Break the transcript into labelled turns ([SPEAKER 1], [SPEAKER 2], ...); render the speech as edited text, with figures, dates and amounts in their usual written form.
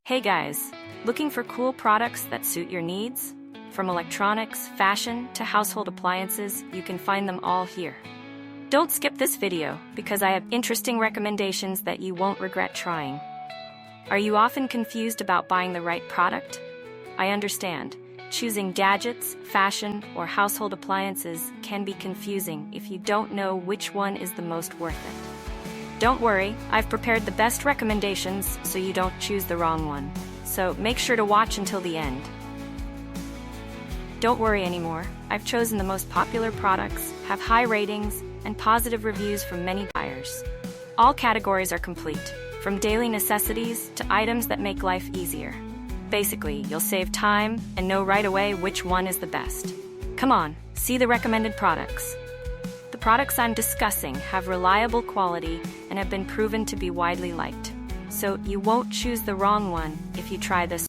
[SPEAKER 1] Hey guys, looking for cool products that suit your needs? From electronics, fashion, to household appliances, you can find them all here. Don't skip this video, because I have interesting recommendations that you won't regret trying. Are you often confused about buying the right product? I understand. Choosing gadgets, fashion, or household appliances can be confusing if you don't know which one is the most worth it. Don't worry, I've prepared the best recommendations so you don't choose the wrong one. So make sure to watch until the end. Don't worry anymore, I've chosen the most popular products, have high ratings, and positive reviews from many buyers. All categories are complete, from daily necessities to items that make life easier. Basically, you'll save time and know right away which one is the best. Come on, see the recommended products. The products I'm discussing have reliable quality and have been proven to be widely liked. So you won't choose the wrong one if you try this.